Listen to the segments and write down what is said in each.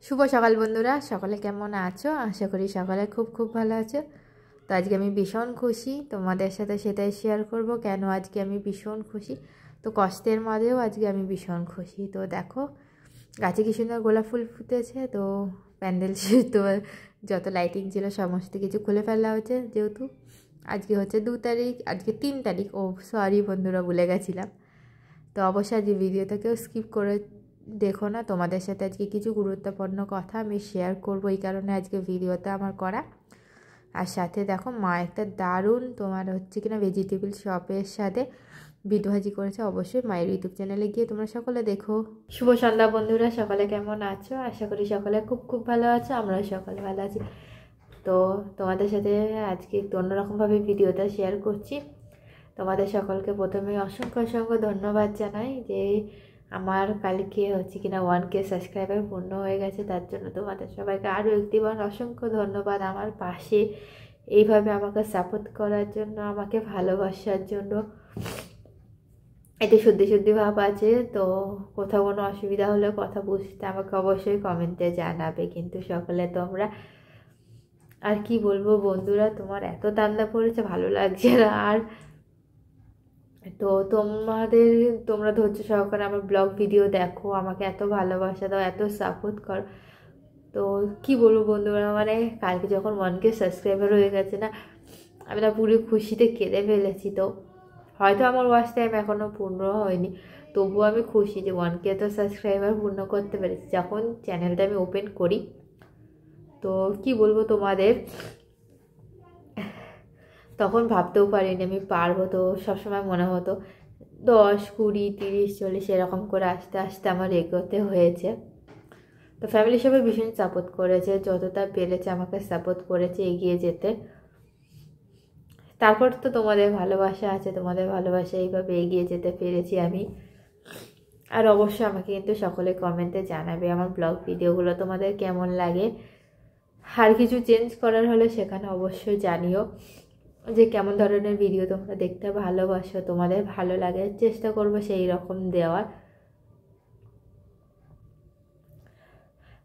শুভ সকাল বন্ধুরা, সকলে কেমন আছো? আশা করি সকলে খুব খুব ভালো আছো। তো আজকে আমি ভীষণ খুশি, তোমাদের সাথে সেটাই শেয়ার করব কেন আজকে আমি ভীষণ খুশি। তো কষ্টের মাঝেও আজকে আমি ভীষণ খুশি। তো দেখো গাছে কি সুন্দর গোলাপ ফুল ফুটেছে। তো প্যান্ডেল তো যত লাইটিং ছিল সমস্ত কিছু খুলে ফেলা হয়েছে, যেহেতু আজকে হচ্ছে 2 তারিখ, আজকে 3 তারিখ। ও সরি বন্ধুরা, ভুলে গেছিলাম। তো অবশ্যই আজকে ভিডিওটা কেউ স্কিপ করে দেখো না। তোমাদের সাথে আজকে কিছু গুরুত্বপূর্ণ কথা আমি শেয়ার করব, এই কারণে আজকে ভিডিওটা আমার করা। আর সাথে দেখো মা একটা দারুণ তোমার হচ্ছে কিনা ভেজিটেবল শপের সাথে বিট ভাজি করেছে। অবশ্যই মায়ের ইউটিউব চ্যানেলে গিয়ে তোমরা সকলে দেখো। শুভ সন্ধ্যা বন্ধুরা, সকলে কেমন আছো? আশা করি সকলে খুব খুব ভালো আছো, আমরাও সকলে ভালো আছি। তো তোমাদের সাথে আজকে একটু অন্যরকমভাবে ভিডিওটা শেয়ার করছি। তোমাদের সকলকে প্রথমে অসংখ্য অসংখ্য ধন্যবাদ জানাই যে আমার কালকে হচ্ছে কিনা 1K সাবস্ক্রাইবার পূর্ণ হয়ে গেছে। তার জন্য তোমাদের সবাইকে আরও একটিবার অসংখ্য ধন্যবাদ। আমার পাশে এইভাবে আমাকে সাপোর্ট করার জন্য, আমাকে ভালোবাসার জন্য। এতে শুদ্ধি শুদ্ধি ভাব আছে, তো কোথাও কোনো অসুবিধা হলে কথা বুঝতে আমাকে অবশ্যই কমেন্টে জানাবে। কিন্তু সকলে তোমরা আর কি বলবো বন্ধুরা, তোমার এত ঠান্ডা পড়েছে, ভালো লাগছে না আর। তো তোমরা ধৈর্য সহকারে আমার ব্লগ ভিডিও দেখো, আমাকে এত ভালোবাসা দাও, এত সাপোর্ট করো। তো কি বলবো বন্ধুরা, মানে কালকে যখন 1K সাবস্ক্রাইবার হয়ে গেছে না, আমি না পুরো খুশিতে কেঁদে ফেলেছি। তো হয়তো আমার ওয়াচ টাইম এখনও পূর্ণ হয়নি, তবুও আমি খুশি যে 1K তো সাবস্ক্রাইবার পূর্ণ করতে পেরেছি। যখন চ্যানেলটা আমি ওপেন করি, তো কি বলবো তোমাদের, তখন ভাবতেও পারিনি আমি পারবো। তো সবসময় মনে হতো 10, 20, 30, 40 এরকম করে আস্তে আস্তে আমার এগোতে হয়েছে। তো ফ্যামিলি সবাই ভীষণ সাপোর্ট করেছে, যতটা পেরেছে আমাকে সাপোর্ট করেছে এগিয়ে যেতে। তারপর তো তোমাদের ভালোবাসা আছে, তোমাদের ভালোবাসা এইভাবে এগিয়ে যেতে পেরেছি আমি। আর অবশ্যই আমাকে কিন্তু সকলে কমেন্টে জানাবে আমার ব্লগ ভিডিওগুলো তোমাদের কেমন লাগে। আর কিছু চেঞ্জ করার হলে সেখানে অবশ্যই জানিও যে কেমন ধরনের ভিডিও তোমরা দেখতে ভালোবাসো, তোমাদের ভালো লাগে, চেষ্টা করবো সেই রকম দেওয়ার।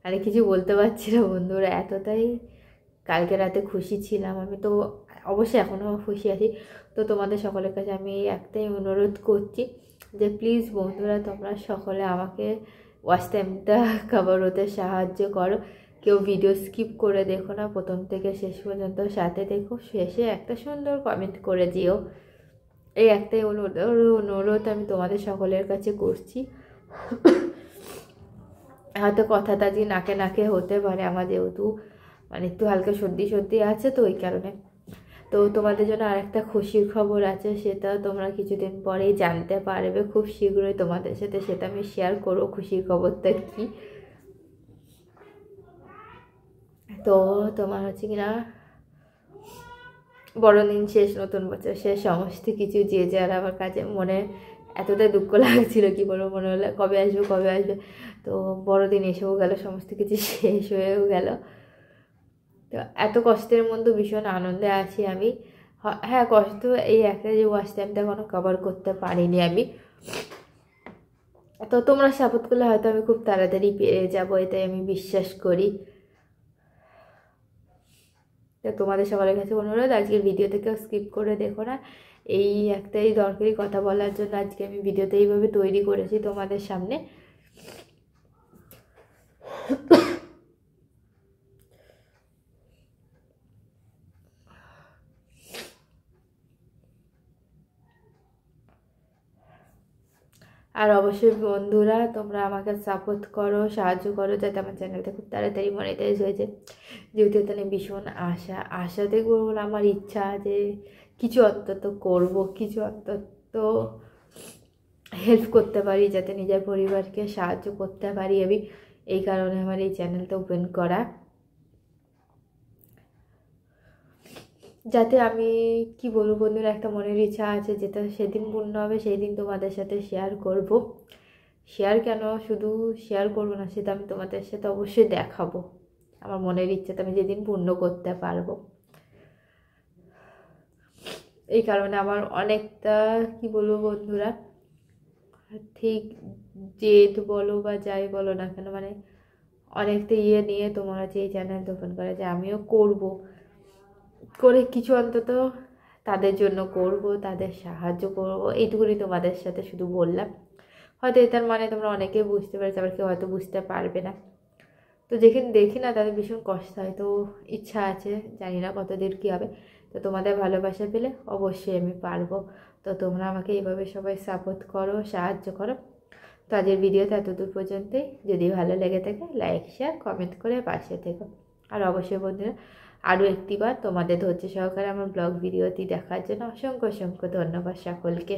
আর কিছু বলতে পারছি না বন্ধুরা, এতটাই কালকে রাতে খুশি ছিলাম আমি। তো অবশ্যই এখনও খুশি আছি। তো তোমাদের সকলের কাছে আমি একটাই অনুরোধ করছি যে প্লিজ বন্ধুরা, তোমরা সকলে আমাকে ওয়াচ টাইমটা কভার হতে সাহায্য করো। কেউ ভিডিও স্কিপ করে দেখো না, প্রথম থেকে শেষ পর্যন্ত সাথে দেখো, শেষে একটা সুন্দর কমেন্ট করে দিও। এই একটাই অনুরোধ আমি তোমাদের সকলের কাছে করছি। হয়তো কথাটা যে নাকে নাকে হতে পারে, আমার যেহেতু মানে একটু হালকা সর্দি সর্দি আছে, তো ওই কারণে। তো তোমাদের জন্য আরেকটা খুশির খবর আছে, সেটা তোমরা কিছুদিন পরেই জানতে পারবে, খুব শীঘ্রই তোমাদের সাথে সেটা আমি শেয়ার করবো খুশির খবরটা কি। তো তোমার হচ্ছে কিনা বড়দিন শেষ, নতুন বছর শেষ, সমস্ত কিছু যে যার আমার কাছে মনে এতটাই দুঃখ লাগছিল, কি বলবো, মনে হলো কবে আসবে কবে আসবে। তো বড়দিন এসেও গেল, সমস্ত কিছু শেষ হয়েও গেল। তো এত কষ্টের মধ্যে ভীষণ আনন্দে আছি আমি। হ্যাঁ, কষ্ট এই একটা যে ওয়াচ টাইমটা এখনো কভার করতে পারিনি আমি। তো তোমরা সাপোর্ট করলে হয়তো আমি খুব তাড়াতাড়ি পেরে যাবো, এটাই আমি বিশ্বাস করি। তো তোমাদের সকলের কাছে অনুরোধ, আজকের ভিডিওতে কেউ স্কিপ করে দেখো না। এই একটাই দরকারি কথা বলার জন্য আজকে আমি ভিডিওতে এইভাবে তৈরি করেছি তোমাদের সামনে। আর অবশ্যই বন্ধুরা, তোমরা আমাকে সাপোর্ট করো, সাহায্য করো, যাতে আমার চ্যানেলটা খুব তাড়াতাড়ি মনিটাইজ হয়ে যায়। যেহেতু এখানে ভীষণ আশাতে করবো না, আমার ইচ্ছা যে কিছু অন্তত করব, কিছু অন্তত হেল্প করতে পারি, যাতে নিজের পরিবারকে সাহায্য করতে পারি আমি। এই কারণে আমার এই চ্যানেলটা ওপেন করা, যাতে আমি কি বলবো বন্ধুরা, একটা মনের ইচ্ছা আছে, যেটা সেদিন পূর্ণ হবে সেই দিন তোমাদের সাথে শেয়ার করব। শেয়ার কেন, শুধু শেয়ার করবো না, সেটা আমি তোমাদের সাথে অবশ্যই দেখাবো। আমার মনের ইচ্ছাটা আমি যেদিন পূর্ণ করতে পারবো, এই কারণে আমার অনেকটা কি বলবো বন্ধুরা, ঠিক জেদ বলো বা যাই বলো না কেন, মানে অনেকটা নিয়ে তোমরা হচ্ছে এই চ্যানেল ওপেন করা যে আমিও করব, করে কিছু অন্তত তাদের জন্য করব, তাদের সাহায্য করব, এইটুকুনি তোমাদের সাথে শুধু বললাম। হয়তো এটার মানে তোমরা অনেকেই বুঝতে পেরেছো, আবার কেউ হয়তো বুঝতে পারবে না। তো যেখানে দেখি না তাদের ভীষণ কষ্ট হয়, তো ইচ্ছা আছে, জানি না কতদূর কী হবে। তো তোমাদের ভালোবাসা পেলে অবশ্যই আমি পারবো। তো তোমরা আমাকে এইভাবে সবাই সাপোর্ট করো, সাহায্য করো। তো আজকের ভিডিওটা এতদূর পর্যন্তই। যদি ভালো লেগে থাকে লাইক শেয়ার কমেন্ট করে পাশে থেকো। আর অবশ্যই বন্ধুরা, আরও একটিবার তোমাদের ধৈর্য সহকারে আমার ব্লগ ভিডিওটি দেখার জন্য অসংখ্য অসংখ্য ধন্যবাদ সকলকে।